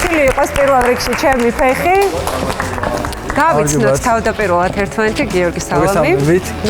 მოცილი იყოს პირველ რიგში ჩემი ფეხი. გავიცნოთ თავდაპირველად ერთმანეთი გიორგი სალამი.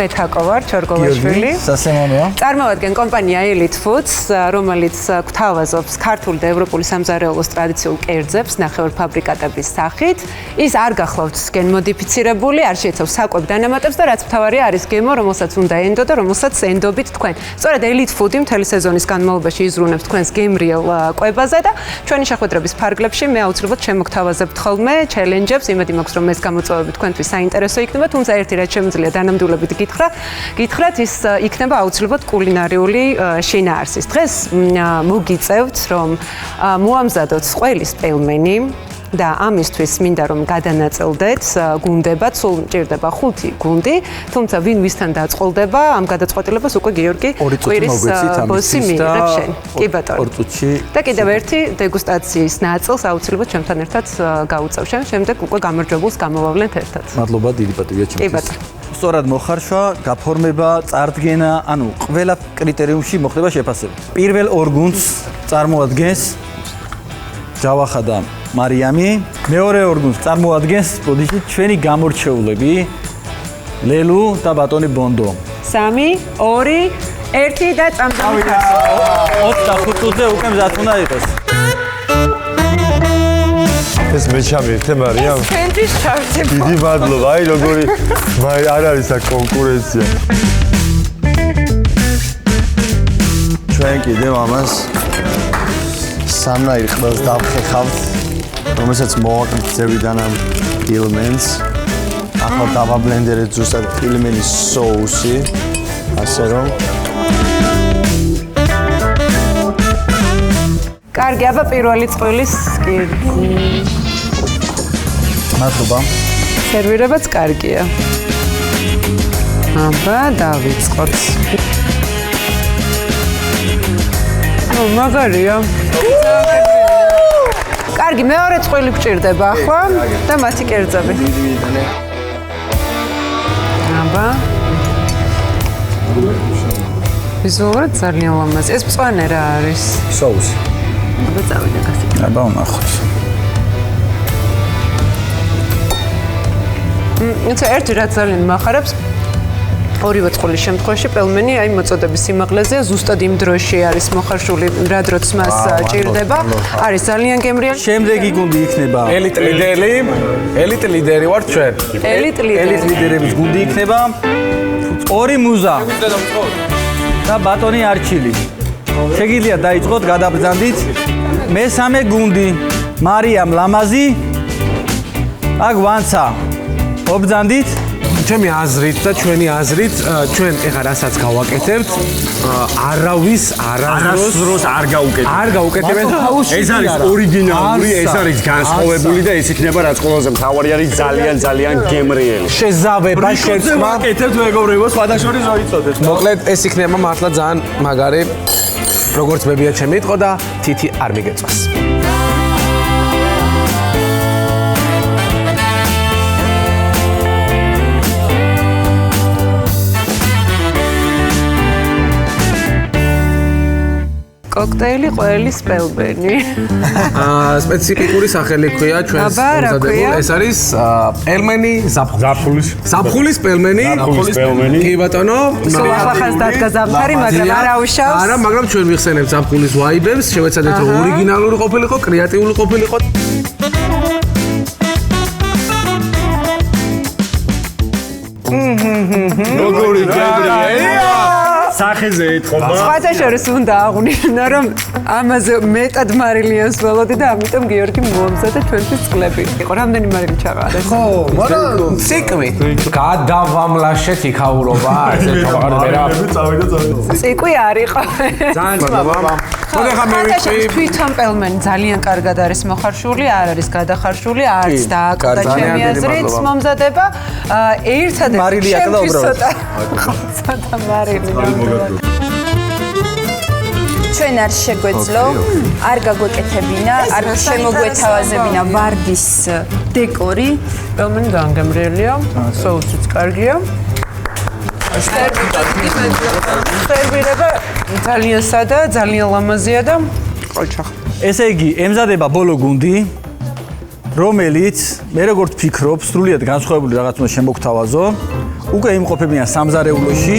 მე თაკო ვარ, ჩორგოვაშვილი. სასემონეა. წარმოვადგენ კომპანია Elite Foods, რომელიც გვთავაზობს ქართული და ევროპული სამზარეულოს ტრადიციულ კერძებს ნახევარფაბრიკატების სახით. ის არ გახლავთ გენმოდიფიცირებული, არ შეიცავს საკვებ დანამატებს და რაც მთავარია არის გემო, რომელსაც უნდა ენდო და რომელსაც ენდობით თქვენ. სწორედ Elite Food-ი მთელი სეზონის განმავლობაში იზრუნებს თქვენს გემრიელ კვებაზე და ჩვენი შეხვედრების ფარგლებში მე აუცილებლად შემოგთავაზებთ ხოლმე ჩელენჯებს, იმედი მაქვს რომ ეს მოწვევები თქვენთვის საინტერესო იქნება, თუმცა ერთი რაც შემიძლია დანამდვილებით გითხრათ, ის იქნება აუცილებლად კულინარიული შინაარსის. დღეს მოგიწევთ, რომ მოამზადოთ ყველის პელმენი და ამისთვის მინდა რომ გადანაწილდეთ გუნდებად, სულ მჭირდება 5 გუნდი, თუმცა ვინ ვისთან დაწყოლდება, ამ გადაწყვეტილებას უკვე გიორგი კვირის ბოსი მიიღებს შენ. კი ბატონო. 2 წუთში. და კიდევ ერთი დეგუსტაციის ნაწილს აუცილებლად ჩემთან ერთად გაუწევ შენ, შემდეგ უკვე გამარჯვებულს გამოვავლენთ ერთად. მადლობა, დიდი პატივია ჩემთვის. კი ბატონო. სწორად მოხარშვა, გაფორმება, წარდგენა, ანუ ყველა კრიტერიუმში მოხდება შეფასება. პირველ 2 გუნდს წარმოადგენს ჯავახა და მარიამი, მეორე 2 გუნდს წარმოადგენს ბოდიში ჩვენი გამორჩეულები ლელუ და ბატონი ბონდო. 3, 2, 1 და წამწამი. 25 წუთზე უკვე მზად უნდა იყოს. ეს მე ჩამირთე მარიამ. ჩვენთვის ჩავწებ. დიდი მადლობა. აი როგორი არ არის აქ კონკურენცია. ჩვენ კიდევ ამას სამნაირ ყველს დავხეხავთ, რომელსაც მოვაკეთებთ ზევიდან ამ პილმენს. ახლა დავაბლენდერეთ ზუსტად პილმენის соуსი, ასე რომ კარგი, აბა პირველი წყვილის კი. მადლობა. სერვირებაც კარგია. აბა დავიწყოთ. მაგარია. კარგი, მეორე წყვილი გჭირდება ახლა და მათი კერძები. აბა. ვიზუალურად ძალიან ლამაზი. ეს მწვანე რა არის? соуს. აბა წავიდე გასი. აბა ვნახოთ. იცი ერთი რაც ძალიან მახარებს ორივე წყვილის შემთხვევაში პელმენი აი მოწოდების სიმაღლეზეა, ზუსტად იმ დროში არის მოხარშული, რა დროც მას ჭირდება. არის ძალიან გემრიელი. შემდეგი გუნდი იქნება ელიტ ლიდერი ვარ ჩვენ. ელიტ ლიდერების გუნდი იქნება 2 მუზა და ბატონი არჩილი. შეგიძლიათ დაიწყოთ, გადაბრძანდით. მესამე გუნდი მარიამ ლამაზი და გვანცა. ობრძანდით. ჩემი აზრით და ჩვენი აზრით, ჩვენ ეხლა რასაც გავაკეთებთ, არავის არასდროს არ გაუკეთებთ. ეს არის ორიგინალური, ეს არის განსხვავებული და ეს იქნება რაც ყველაზე მთავარი არის ძალიან გემრიელი. შეზავება შერწყმა. ვაკეთებთ მეგობრებო, სხვადასხვა ზოიცოდეთ. მოკლედ ეს იქნება მართლა ძალიან მაგარი, როგორც მებია ჩემი იტყო და თითი არ მიგეწვას. კოქტეილი ყველის პელმენი. სპეციფიკური სახელი ქვია ჩვენს მომზადებულ. ეს არის პელმენი ზაფხულის პელმენი. კი ბატონო. სულ ახალხანს დადგა ზამთარი, მაგრამ არ აუშავს. არა, მაგრამ ჩვენ ვიხსენებთ ზაფხულის ვაიბებს, შევეცადეთ რომ ორიგინალური ყოფილიყო, კრეატიული ყოფილიყო. როგორი გემრიელია! სახეზე ეთქობა. სხვათა შორის უნდა აღვნიშნო, რომ ამაზე მეტად მარილიანს ველოდი და ამიტომ გიორგი მოამზადა ჩვენთვის წყლები. იყო რამდენი მარილი ჩაყარა? ხო, მაგრამ ციკვი. გადავამლაშეთ იქაურობა, ესე ჩავაყარე რა. ციკვი არ იყო. ძალიან მადლობა. ხოდა ხა მე ვიყი თვითონ პელმენი ძალიან კარგად არის მოხარშული, არ არის გადახარშული, არც დააკვდა ჩემი აზრით მომზადება. ერთადერთი მარილი აკდა უბრალოდ. ცოტა მარილი. ჩვენ არ შეგვეძლო, არ გაგვეკეთებინა, არ შემოგვეთავაზებინა ვარდის დეკორი. პელმენი ძალიან გემრიელია, соусიც კარგია. სერვირება ძალიან სადა, ძალიან ლამაზია და ყოჩახ. ესე იგი, ემზადება ბოლო გუნდი რომელიც მე როგორც ფიქრობ, სრულიად განსხვავებული რაღაც უნდა შემოგთავაზო. უკვე იმყოფებიან სამზარეულოში.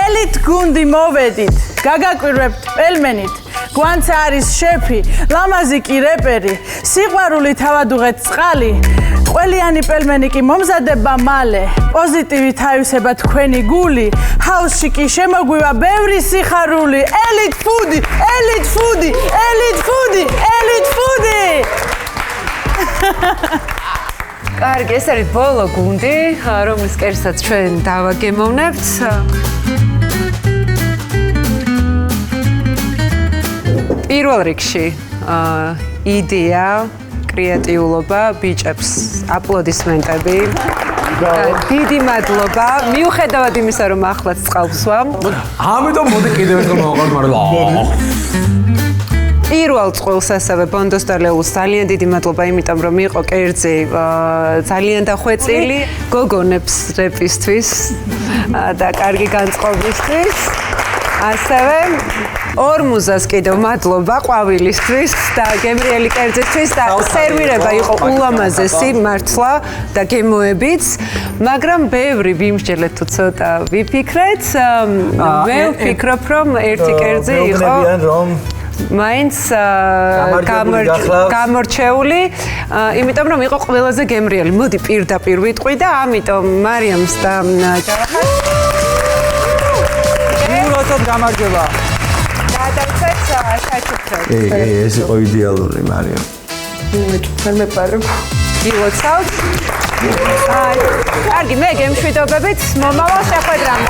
ელით გუნდი მოვედით, გაგაკვირვებთ პელმენით. გვანცა არის შეფი, ლამაზი კი რეპერი, სიყვარული თავადუღეთ წყალი. ყველიანი პელმენი კი მომზადება მალე, პოზიტივით აივსება თქვენი გული, ჰაუსში კი შემოგვივა ბევრი სიხარული. ელით ფუდი, ელით ფუდი, ელით ფუდი, ელით ფუდი. კარგი, ეს არის ბოლო გუნდი, რომლის კერძსაც ჩვენ დავაგემოვნებთ. პირველ რიგში იდეა, კრეატიულობა, ბიჭებს აპლოდისმენტები. დიდი მადლობა. მიუხედავად იმისა, რომ ახლაც წყალს ვამ. ამიტომ მოდი კიდევ ერთხელ მოვაყავთ, მაგრამ პირველ წყვილს ასევე ბონდოს და ლელუს ძალიან დიდი მადლობა, იმიტომ რომ იყო კერძი ძალიან დახვეწილი, გოგონებს რეპისთვის და კარგი განწყობისთვის. ასევე ორმუზას კიდევ მადლობა ყვავილისთვის და გემრიელი კერძისთვის და სერვირება იყო ულამაზესი მართლა და გემოებიც, მაგრამ ბევრი ვიმსჯელეთ თუ ცოტა ვიფიქრეთ. მე ვფიქრობ, რომ ერთი კერძი იყო მაინც გამორჩეული, იმიტომ რომ იყო ყველაზე გემრიელი. მოდი პირდაპირ ვიტყვი და ამიტომ მარიამს და ჯავახას უბრალოდ გამარჯობა. გადავწეთ საჩუქრად. ეს იყო იდეალური მარიამ. მე მეპარებ. გილოცავთ. კარგი, მე გემშვიდობებით მომავალ შეხვედრამდე.